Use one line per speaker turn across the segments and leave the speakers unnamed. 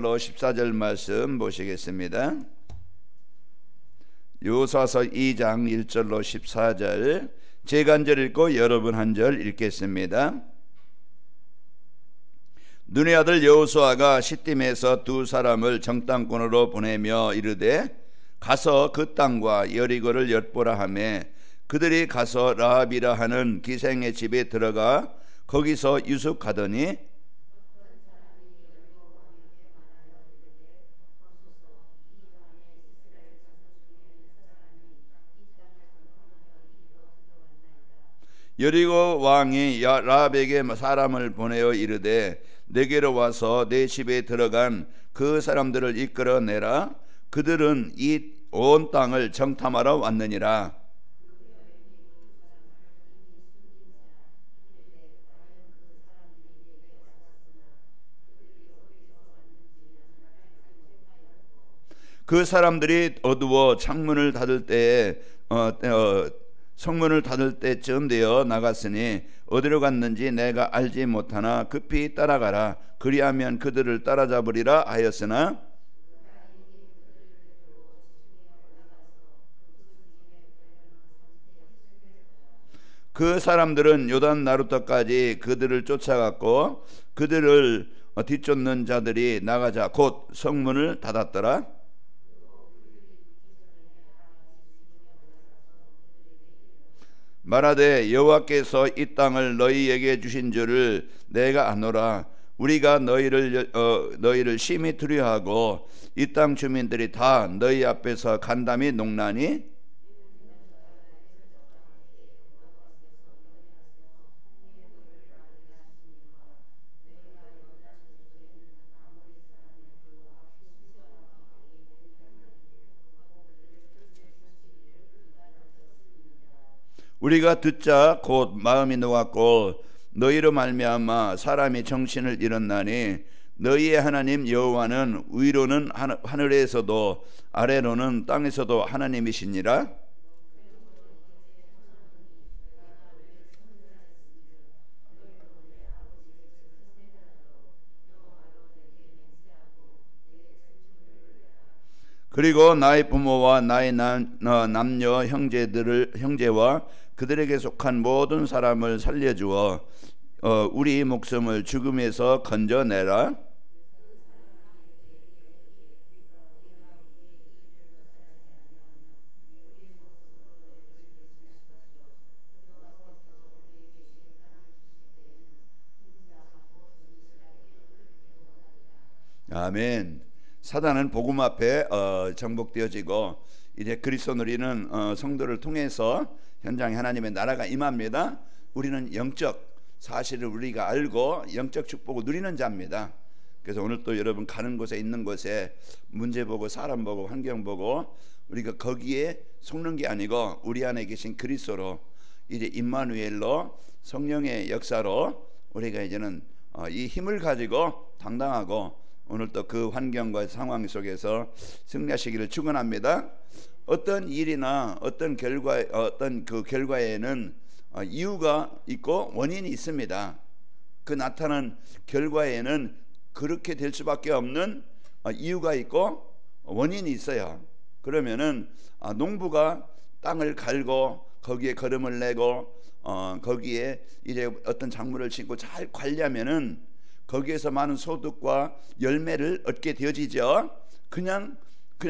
1절로 14절 말씀 보시겠습니다. 여호수아서 2장 1절로 14절, 제가 한 절 읽고 여러분 한 절 읽겠습니다. 눈의 아들 여호수아가 시딤에서 두 사람을 정탐꾼으로 보내며 이르되 가서 그 땅과 여리고를 엿보라 하매 그들이 가서 라합이라 하는 기생의 집에 들어가 거기서 유숙하더니 여리고 왕이 라합에게 사람을 보내어 이르되 내게로 와서 내 집에 들어간 그 사람들을 이끌어내라. 그들은 이 온 땅을 정탐하러 왔느니라. 그 사람들이 어두워 창문을 닫을 때에 성문을 닫을 때쯤 되어 나갔으니 어디로 갔는지 내가 알지 못하나 급히 따라가라. 그리하면 그들을 따라잡으리라 하였으나 그 사람들은 요단 나루터까지 그들을 쫓아갔고 그들을 뒤쫓는 자들이 나가자 곧 성문을 닫았더라. 말하되 여호와께서 이 땅을 너희에게 주신 줄을 내가 아노라. 우리가 너희를 심히 두려워하고 이 땅 주민들이 다 너희 앞에서 간담이 농나니 우리가 듣자 곧 마음이 녹았고 너희로 말미암아 사람이 정신을 잃었나니 너희의 하나님 여호와는 위로는 하늘에서도 아래로는 땅에서도 하나님이시니라. 그리고 나의 부모와 나의 남녀 형제와 그들에게 속한 모든 사람을 살려주어 우리 목숨을 죽음에서 건져내라. 아멘. 사단은 복음 앞에 정복되어지고 이제 그리스도 누리는 성도를 통해서 현장에 하나님의 나라가 임합니다. 우리는 영적 사실을 우리가 알고 영적 축복을 누리는 자입니다. 그래서 오늘 또 여러분 가는 곳에 있는 곳에 문제 보고 사람 보고 환경 보고 우리가 거기에 속는 게 아니고 우리 안에 계신 그리스도로 이제 임마누엘로 성령의 역사로 우리가 이제는 이 힘을 가지고 당당하고 오늘 또 그 환경과 상황 속에서 승리하시기를 축원합니다. 어떤 일이나 어떤 그 결과에는 이유가 있고 원인이 있습니다. 그 나타난 결과에는 그렇게 될 수밖에 없는 이유가 있고 원인이 있어요. 그러면은 농부가 땅을 갈고 거기에 거름을 내고 거기에 이제 어떤 작물을 심고 잘 관리하면은 거기에서 많은 소득과 열매를 얻게 되어지죠. 그냥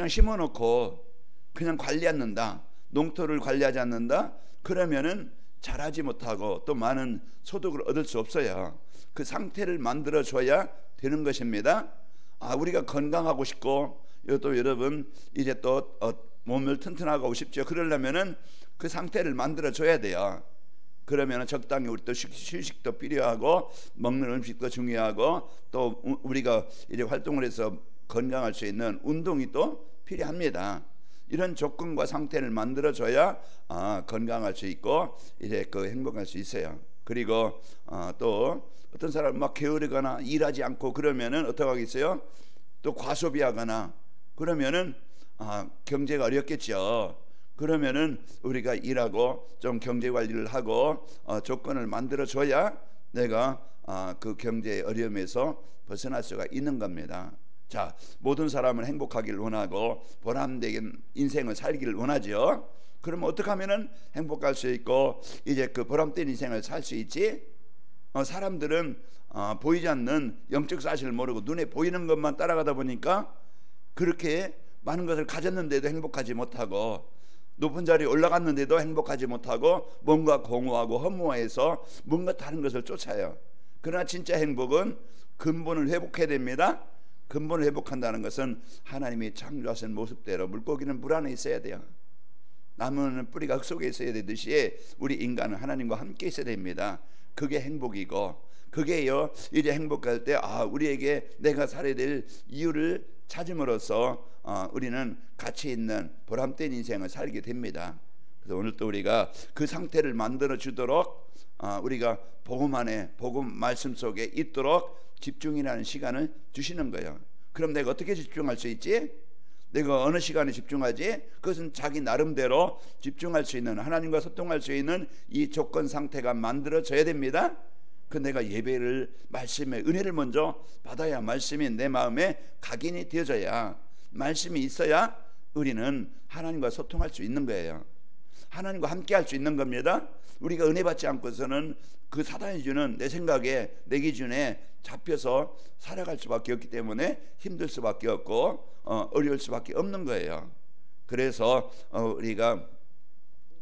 심어놓고 그냥 관리 않는다, 농토를 관리하지 않는다, 그러면은 자라지 못하고 또 많은 소득을 얻을 수 없어요. 그 상태를 만들어줘야 되는 것입니다. 우리가 건강하고 싶고 또 여러분 이제 또 몸을 튼튼하고 싶죠. 그러려면은 그 상태를 만들어줘야 돼요. 그러면 적당히 우리 또 휴식도 필요하고 먹는 음식도 중요하고 또 우리가 이제 활동을 해서 건강할 수 있는 운동이 또 필요합니다. 이런 조건과 상태를 만들어줘야 건강할 수 있고 이제 그 행복할 수 있어요. 그리고 또 어떤 사람 막 게으르거나 일하지 않고 그러면은 어떻게 하겠어요? 또 과소비하거나 그러면은 경제가 어렵겠죠. 그러면은 우리가 일하고 좀 경제 관리를 하고 조건을 만들어 줘야 내가 그 경제의 어려움에서 벗어날 수가 있는 겁니다. 자, 모든 사람은 행복하기를 원하고 보람된 인생을 살기를 원하죠. 그러면 어떻게 하면은 행복할 수 있고 이제 그 보람된 인생을 살 수 있지? 사람들은 보이지 않는 영적 사실을 모르고 눈에 보이는 것만 따라가다 보니까 그렇게 많은 것을 가졌는데도 행복하지 못하고 높은 자리에 올라갔는데도 행복하지 못하고 뭔가 공허하고 허무해서 뭔가 다른 것을 쫓아요. 그러나 진짜 행복은 근본을 회복해야 됩니다. 근본을 회복한다는 것은 하나님이 창조하신 모습대로 물고기는 물 안에 있어야 돼요. 나무는 뿌리가 흙 속에 있어야 되듯이 우리 인간은 하나님과 함께 있어야 됩니다. 그게 행복이고 그게요 이제 행복할 때 우리에게 내가 살아야 될 이유를 찾음으로써 우리는 가치 있는 보람된 인생을 살게 됩니다. 그래서 오늘 또 우리가 그 상태를 만들어 주도록 우리가 복음 안에 복음 말씀 속에 있도록 집중이라는 시간을 주시는 거예요. 그럼 내가 어떻게 집중할 수 있지? 내가 어느 시간에 집중하지? 그것은 자기 나름대로 집중할 수 있는 하나님과 소통할 수 있는 이 조건 상태가 만들어져야 됩니다. 그 내가 예배를 말씀의 은혜를 먼저 받아야 말씀이 내 마음에 각인이 되어져야 말씀이 있어야 우리는 하나님과 소통할 수 있는 거예요. 하나님과 함께 할 수 있는 겁니다. 우리가 은혜 받지 않고서는 그 사단이 주는 내 생각에 내 기준에 잡혀서 살아갈 수밖에 없기 때문에 힘들 수밖에 없고 어려울 수밖에 없는 거예요. 그래서 우리가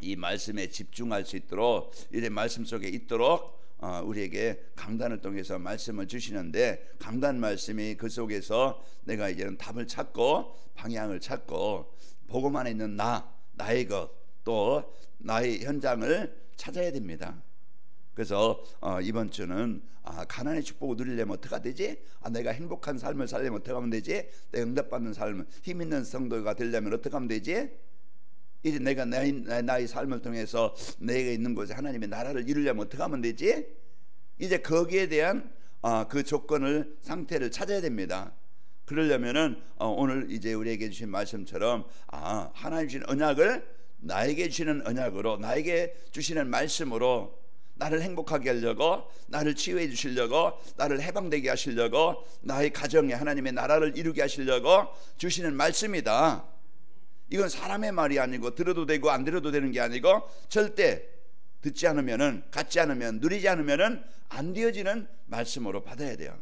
이 말씀에 집중할 수 있도록 이제 말씀 속에 있도록 우리에게 강단을 통해서 말씀을 주시는데 강단 말씀이 그 속에서 내가 이제는 답을 찾고 방향을 찾고 복음 안에 있는 나의 것 또 나의 현장을 찾아야 됩니다. 그래서 이번 주는 가난의 축복을 누리려면 어떻게 되지? 내가 행복한 삶을 살려면 어떻게 하면 되지? 내가 응답받는 삶, 힘 있는 성도가 되려면 어떻게 하면 되지? 이제 내가 나의 삶을 통해서 내가 있는 곳에 하나님의 나라를 이루려면 어떻게 하면 되지? 이제 거기에 대한 그 조건을 상태를 찾아야 됩니다. 그러려면은 오늘 이제 우리에게 주신 말씀처럼 하나님 주신 언약을 나에게 주시는 언약으로 나에게 주시는 말씀으로 나를 행복하게 하려고 나를 치유해 주시려고 나를 해방되게 하시려고 나의 가정에 하나님의 나라를 이루게 하시려고 주시는 말씀이다. 이건 사람의 말이 아니고 들어도 되고 안 들어도 되는 게 아니고 절대 듣지 않으면은 갖지 않으면 누리지 않으면은 안 되어지는 말씀으로 받아야 돼요.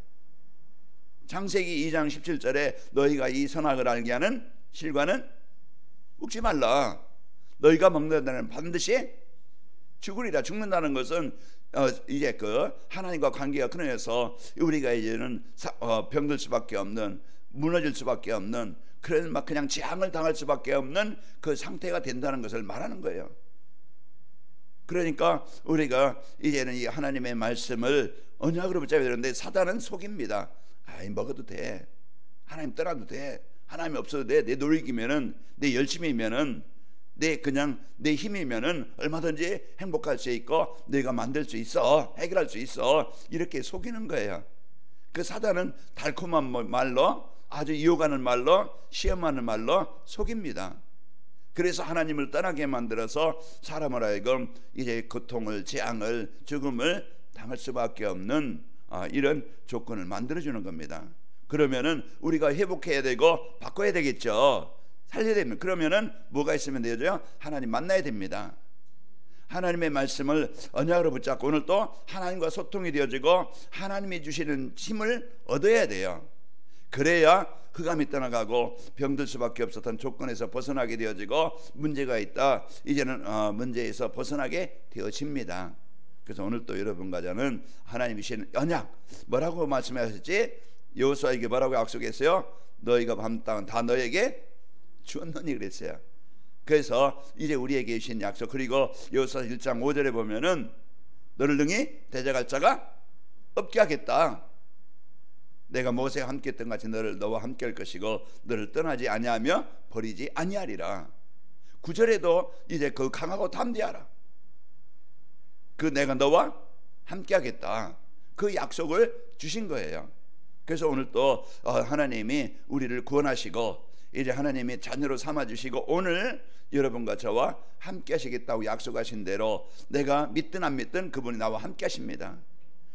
창세기 2장 17절에 너희가 이 선악을 알게 하는 실과는 먹지 말라. 너희가 먹는다는 반드시 죽으리라. 죽는다는 것은 이제 그 하나님과 관계가 끊어져서 우리가 이제는 병들 수밖에 없는 무너질 수밖에 없는 그런 막 그냥 재앙을 당할 수밖에 없는 그 상태가 된다는 것을 말하는 거예요. 그러니까 우리가 이제는 이 하나님의 말씀을 언약으로 붙잡아야 되는데 사단은 속입니다. 먹어도 돼. 하나님 떠나도 돼. 하나님 없어도 돼. 내 노력이면은 내 열심이면은 내 힘이면은 얼마든지 행복할 수 있고 내가 만들 수 있어. 해결할 수 있어. 이렇게 속이는 거예요. 그 사단은 달콤한 말로 아주 유혹하는 말로 시험하는 말로 속입니다. 그래서 하나님을 떠나게 만들어서 사람을 하여금 이제 고통을 재앙을 죽음을 당할 수밖에 없는 이런 조건을 만들어주는 겁니다. 그러면은 우리가 회복해야 되고 바꿔야 되겠죠. 살려야 됩니다. 그러면은 뭐가 있으면 되죠? 하나님 만나야 됩니다. 하나님의 말씀을 언약으로 붙잡고 오늘 또 하나님과 소통이 되어지고 하나님이 주시는 힘을 얻어야 돼요. 그래야 흑암이 떠나가고 병들 수밖에 없었던 조건에서 벗어나게 되어지고 문제가 있다 이제는 문제에서 벗어나게 되어집니다. 그래서 오늘 또 여러분과 저는 하나님이 주시는 언약 뭐라고 말씀하셨지? 여호수아에게 뭐라고 약속했어요? 너희가 밟는 땅은 다 너에게 주었느니 그랬어요. 그래서 이제 우리에게 주신 약속 그리고 여호수아 1장 5절에 보면은 너를 능히 대적할 자가 없게 하겠다. 내가 모세와 함께 했던 같이 너와 함께 할 것이고 너를 떠나지 아니하며 버리지 아니하리라. 9절에도 이제 그 강하고 담대하라. 그 내가 너와 함께 하겠다. 그 약속을 주신 거예요. 그래서 오늘 또 하나님이 우리를 구원하시고 이제 하나님이 자녀로 삼아주시고 오늘 여러분과 저와 함께 하시겠다고 약속하신 대로 내가 믿든 안 믿든 그분이 나와 함께 하십니다.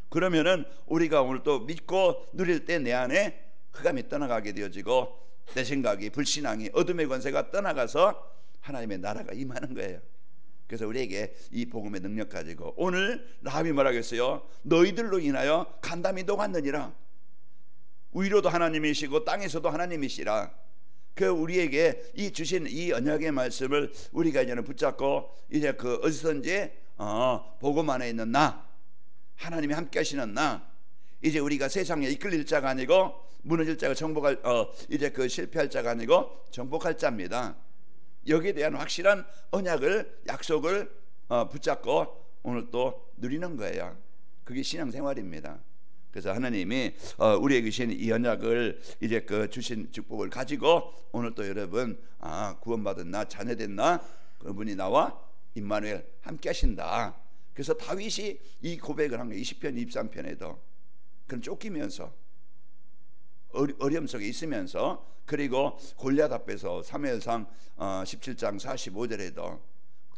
그러면은 우리가 오늘 또 믿고 누릴 때 내 안에 흑암이 떠나가게 되어지고 내 생각이 불신앙이 어둠의 권세가 떠나가서 하나님의 나라가 임하는 거예요. 그래서 우리에게 이 복음의 능력 가지고 오늘 라합이 뭐라고 했어요? 너희들로 인하여 간담이 녹았느니라. 위로도 하나님이시고 땅에서도 하나님이시라. 그 우리에게 이 주신 이 언약의 말씀을 우리가 이제는 붙잡고 이제 그 어디서든지 복음 안에 있는 나, 하나님이 함께 하시는 나, 이제 우리가 세상에 이끌릴 자가 아니고 무너질 자가 정복할 이제 그 실패할 자가 아니고 정복할 자입니다. 여기에 대한 확실한 언약을 약속을 붙잡고 오늘 또 누리는 거예요. 그게 신앙생활입니다. 그래서 하나님이 우리에게 주신 이 언약을 이제 그 주신 축복을 가지고 오늘 또 여러분 구원받은 나 자녀된 나 그분이 나와 임마누엘 함께 하신다. 그래서 다윗이 이 고백을 한 거예요. 20편 23편에도 그럼 쫓기면서 어려움 속에 있으면서 그리고 골리앗 앞에서 사무엘상 17장 45절에도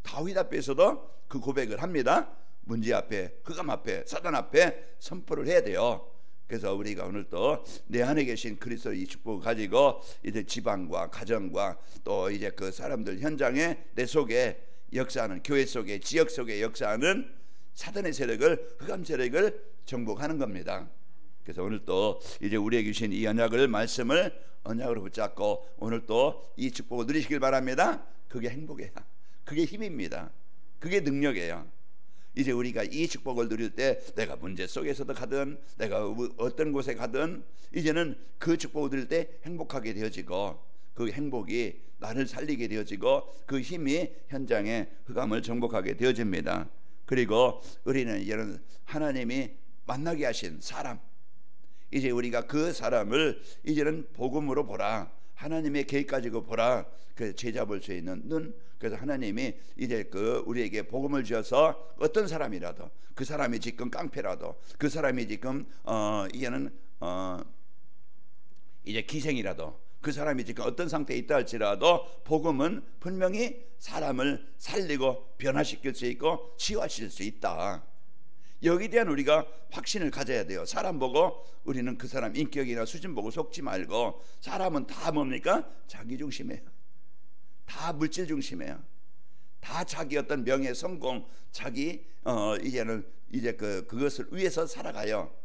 다윗 앞에서도 그 고백을 합니다. 문제 앞에 흑암 앞에 사단 앞에 선포를 해야 돼요. 그래서 우리가 오늘 또 내 안에 계신 그리스도의 이 축복을 가지고 이제 지방과 가정과 또 이제 그 사람들 현장에 내 속에 역사하는 교회 속에 지역 속에 역사하는 사단의 세력을 흑암 세력을 정복하는 겁니다. 그래서 오늘 또 이제 우리에게 주신 이 언약을 말씀을 언약으로 붙잡고 오늘 또 이 축복을 누리시길 바랍니다. 그게 행복이에요. 그게 힘입니다. 그게 능력이에요. 이제 우리가 이 축복을 누릴 때 내가 문제 속에서도 가든 내가 어떤 곳에 가든 이제는 그 축복을 누릴 때 행복하게 되어지고 그 행복이 나를 살리게 되어지고 그 힘이 현장에 흑암을 정복하게 되어집니다. 그리고 우리는 이런 하나님이 만나게 하신 사람, 이제 우리가 그 사람을 이제는 복음으로 보라, 하나님의 계획 가지고 보라. 그래서 제자 볼 수 있는 눈. 그래서 하나님이 이제 그 우리에게 복음을 주어서 어떤 사람이라도 그 사람이 지금 깡패라도 그 사람이 지금 이제는 이제 기생이라도 그 사람이 지금 어떤 상태에 있다 할지라도 복음은 분명히 사람을 살리고 변화시킬 수 있고 치유하실 수 있다. 여기에 대한 우리가 확신을 가져야 돼요. 사람 보고 우리는 그 사람 인격이나 수준 보고 속지 말고 사람은 다 뭡니까? 자기 중심이에요. 다 물질 중심이에요. 다 자기 어떤 명예, 성공, 자기 이제는 이제 그것을 위해서 살아가요.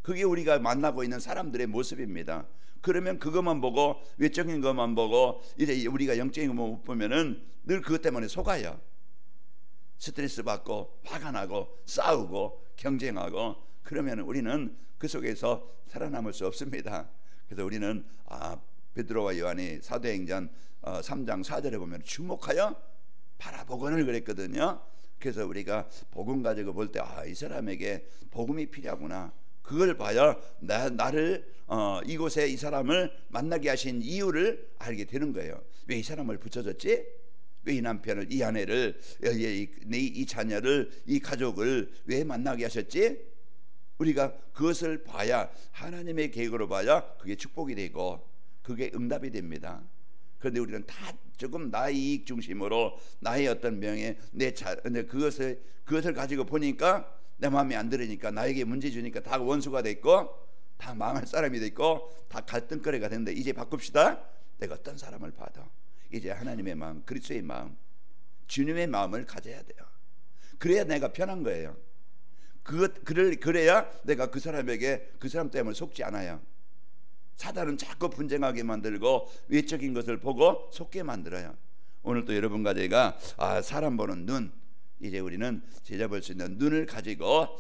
그게 우리가 만나고 있는 사람들의 모습입니다. 그러면 그것만 보고 외적인 것만 보고 이제 우리가 영적인 것만 못 보면은 늘 그것 때문에 속아요. 스트레스 받고 화가 나고 싸우고 경쟁하고 그러면 우리는 그 속에서 살아남을 수 없습니다. 그래서 우리는 베드로와 요한이 사도행전 3장 4절에 보면 주목하여 바라보거늘 그랬거든요. 그래서 우리가 복음 가지고 볼 때 이 사람에게 복음이 필요하구나. 그걸 봐야 나를 이곳에 이 사람을 만나게 하신 이유를 알게 되는 거예요. 왜 이 사람을 붙여줬지? 왜 이 남편을, 이 아내를, 이 자녀를, 이 가족을 왜 만나게 하셨지? 우리가 그것을 봐야 하나님의 계획으로 봐야 그게 축복이 되고 그게 응답이 됩니다. 그런데 우리는 다 조금 나의 이익 중심으로 나의 어떤 명예, 그것을 가지고 보니까 내 마음에 안 들으니까 나에게 문제 주니까 다 원수가 됐고 다 망할 사람이 됐고 다 갈등거리가 됐는데 이제 바꿉시다. 내가 어떤 사람을 봐도 이제 하나님의 마음, 그리스도의 마음, 주님의 마음을 가져야 돼요. 그래야 내가 편한 거예요. 그래야 내가 그 사람에게 그 사람 때문에 속지 않아요. 사단은 자꾸 분쟁하게 만들고 외적인 것을 보고 속게 만들어요. 오늘 또 여러분과 제가 사람 보는 눈, 이제 우리는 제자 볼 수 있는 눈을 가지고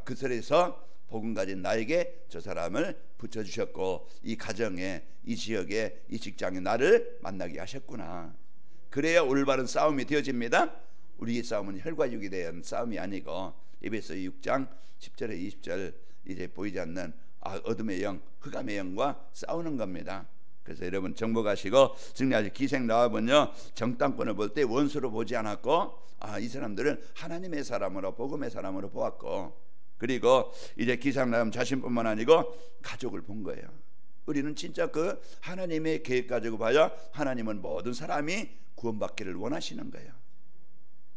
그 설에서 복음 가진 나에게 저 사람을 붙여주셨고 이 가정에 이 지역에 이 직장에 나를 만나게 하셨구나. 그래야 올바른 싸움이 되어집니다. 우리의 싸움은 혈과 육에 대한 싸움이 아니고 에베소 6장 10절에 20절 이제 보이지 않는 어둠의 영, 흑암의 영과 싸우는 겁니다. 그래서 여러분 정복하시고 승리하실 기생 라합은요 정탐꾼을 볼 때 원수로 보지 않았고 이 사람들은 하나님의 사람으로 복음의 사람으로 보았고 그리고 이제 기생 라합 자신뿐만 아니고 가족을 본 거예요. 우리는 진짜 그 하나님의 계획 가지고 봐야 하나님은 모든 사람이 구원받기를 원하시는 거예요.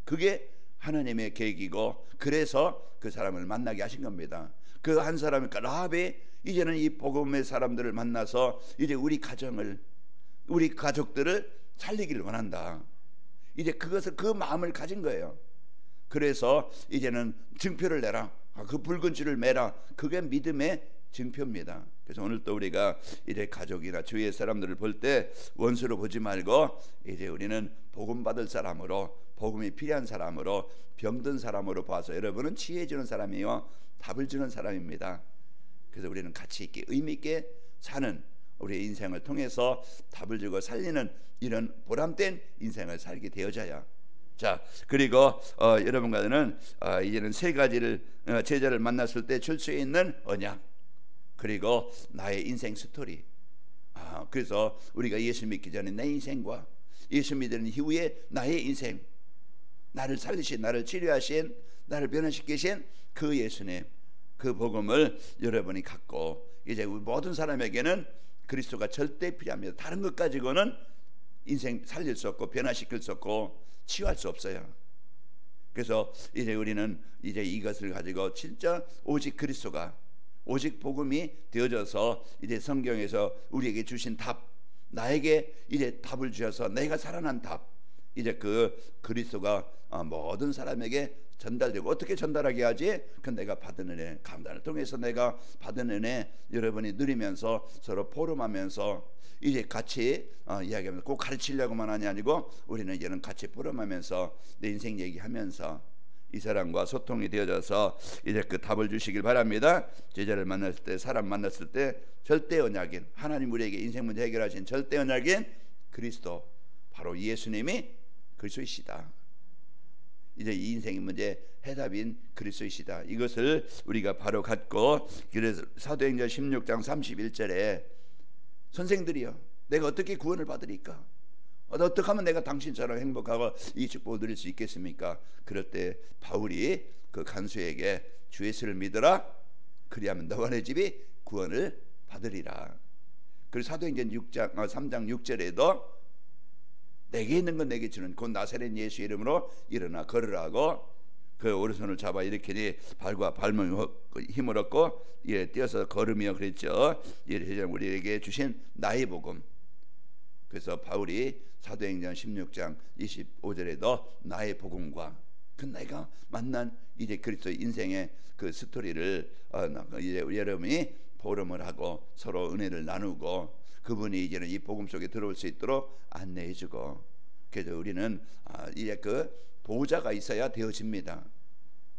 그게 하나님의 계획이고, 그래서 그 사람을 만나게 하신 겁니다. 그 한 사람이 라합이 이제는 이 복음의 사람들을 만나서 이제 우리 가정을, 우리 가족들을 살리기를 원한다. 이제 그것을, 그 마음을 가진 거예요. 그래서 이제는 증표를 내라. 그 붉은 줄을 매라. 그게 믿음의 증표입니다. 그래서 오늘 또 우리가 이제 가족이나 주위의 사람들을 볼 때 원수로 보지 말고 이제 우리는 복음 받을 사람으로, 복음이 필요한 사람으로, 병든 사람으로 봐서 여러분은 지혜 주는 사람이요 답을 주는 사람입니다. 그래서 우리는 가치 있게 의미 있게 사는 우리의 인생을 통해서 답을 주고 살리는 이런 보람된 인생을 살게 되어져야. 자, 그리고 여러분과는 이제는 세 가지를, 제자를 만났을 때 줄 수 있는 언약, 그리고 나의 인생 스토리. 그래서 우리가 예수 믿기 전에 내 인생과 예수 믿는 이후에 나의 인생, 나를 살리신, 나를 치료하신, 나를 변화시키신 그 예수님, 그 복음을 여러분이 갖고 이제 우리 모든 사람에게는 그리스도가 절대 필요합니다. 다른 것 가지고는 인생 살릴 수 없고 변화시킬 수 없고 치유할 수 없어요. 그래서 이제 우리는 이제 이것을 가지고 진짜 오직 그리스도가, 오직 복음이 되어져서 이제 성경에서 우리에게 주신 답, 나에게 이제 답을 주셔서 내가 살아난 답, 이제 그 그리스도가 모든 사람에게 전달되고, 어떻게 전달하게 하지? 그 내가 받은 은혜, 감단을 통해서 내가 받은 은혜 여러분이 누리면서 서로 포럼하면서 이제 같이 이야기하면서, 꼭 가르치려고만 하니 아니고 우리는 이제는 같이 포럼하면서 내 인생 얘기하면서 이 사람과 소통이 되어져서 이제 그 답을 주시길 바랍니다. 제자를 만났을 때, 사람 만났을 때 절대 언약인, 하나님 우리에게 인생 문제 해결하신 절대 언약인 그리스도, 바로 예수님이 그리스도이시다. 이제 이 인생의 문제 해답인 그리스도이시다. 이것을 우리가 바로 갖고, 그래서 사도행전 16장 31절에 선생들이여, 내가 어떻게 구원을 받으리까? 어떻게 하면 내가 당신처럼 행복하고 이 축복을 누릴 수 있겠습니까? 그럴 때 바울이 그 간수에게 주 예수를 믿어라, 그리하면 너와 내 집이 구원을 받으리라. 그리고 사도행전 3장 6절에도 내게 있는 건 내게 주는 곧 나사렛 예수 이름으로 일어나 걸으라 하고, 그 오른손을 잡아 일으키니 발과 발목 힘을 얻고 뛰어서 걸으며 그랬죠. 이제 우리에게 주신 나의 복음. 그래서 바울이 사도행전 16장 25절에도 나의 복음과 그 내가 만난 이제 그리스도 인생의 그 스토리를 이제 여러분이 포럼을 하고 서로 은혜를 나누고, 그분이 이제는 이 복음 속에 들어올 수 있도록 안내해주고, 그래서 우리는 이제 그 보호자가 있어야 되어집니다.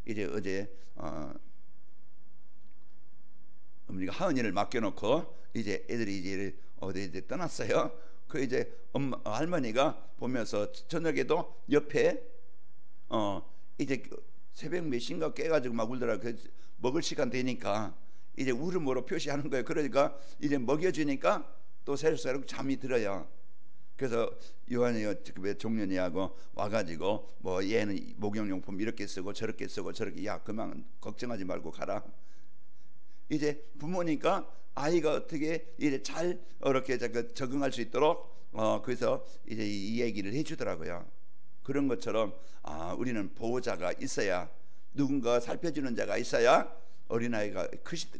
이제 어제 우리가 하은이를 맡겨놓고 이제 애들이 이제 어디 이제 떠났어요. 그 이제 할머니가 보면서 저녁에도 옆에 이제 새벽 몇 시인가 깨가지고 막 울더라. 그 먹을 시간 되니까 이제 울음으로 표시하는 거예요. 그러니까 이제 먹여주니까 또 새록새록 잠이 들어요. 그래서 요한이 종년이하고 와가지고 뭐 얘는 목욕용품 이렇게 쓰고 저렇게 쓰고 저렇게, 야 그만 걱정하지 말고 가라. 이제 부모니까 아이가 어떻게 이제 잘 이렇게 적응할 수 있도록 그래서 이제 이 얘기를 해주더라고요. 그런 것처럼 우리는 보호자가 있어야, 누군가 살펴주는 자가 있어야 어린아이가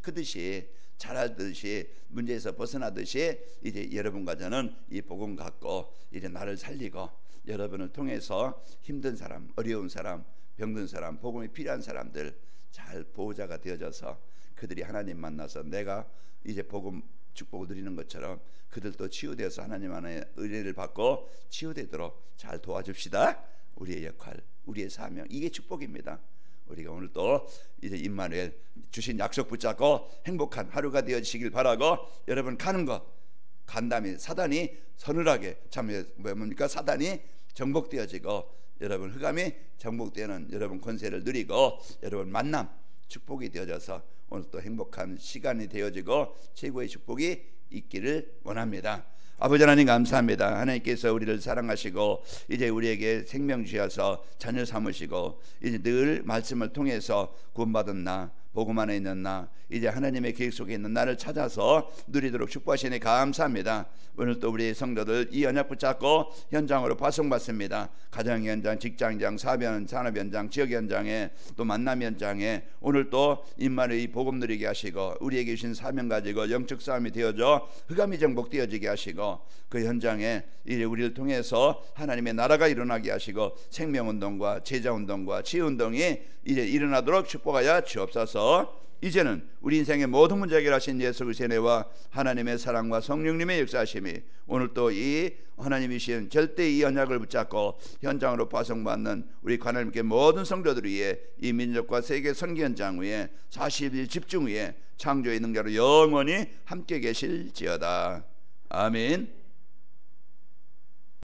크듯이 자라듯이 문제에서 벗어나듯이 이제 여러분과 저는 이 복음 갖고 이제 나를 살리고 여러분을 통해서 힘든 사람, 어려운 사람, 병든 사람, 복음이 필요한 사람들 잘 보호자가 되어져서 그들이 하나님 만나서 내가 이제 복음 축복을 누리는 것처럼 그들도 치유되어서 하나님 안에 은혜를 받고 치유되도록 잘 도와줍시다. 우리의 역할, 우리의 사명, 이게 축복입니다. 우리가 오늘 또 이제 임마누엘 주신 약속 붙잡고 행복한 하루가 되어지시길 바라고, 여러분 가는 거 간담이 사단이 서늘하게 뭡니까? 사단이 정복되어지고 여러분 흑암이 정복되는 여러분 권세를 누리고 여러분 만남 축복이 되어져서 오늘 또 행복한 시간이 되어지고 최고의 축복이 있기를 원합니다. 아버지 하나님 감사합니다. 하나님께서 우리를 사랑하시고 이제 우리에게 생명 주셔서 자녀 삼으시고 이제 늘 말씀을 통해서 구원받은 나, 복음 안에 있는 나, 이제 하나님의 계획 속에 있는 나를 찾아서 누리도록 축복하시니 감사합니다. 오늘 또 우리 성도들 이 언약 붙잡고 현장으로 파송받습니다. 가정 현장, 직장 현장, 산업 현장, 지역 현장에 또 만남 현장에 오늘 또 임마누엘 이 복음 누리게 하시고 우리에게 주신 사명 가지고 영적 싸움이 되어져 흑암이 정복되어지게 하시고 그 현장에 이제 우리를 통해서 하나님의 나라가 일어나게 하시고 생명운동과 제자운동과 치유운동이 이제 일어나도록 축복하여 주옵소서. 이제는 우리 인생의 모든 문제 해결하신 예수 그리스도의 은혜와 하나님의 사랑과 성령님의 역사하심이 오늘 또 이 하나님이신 절대 이 언약을 붙잡고 현장으로 파송받는 우리 하나님께 모든 성도들 위해 이 민족과 세계 선교 현장 위에 40일 집중 위에 창조의 능력으로 영원히 함께 계실지어다. 아멘.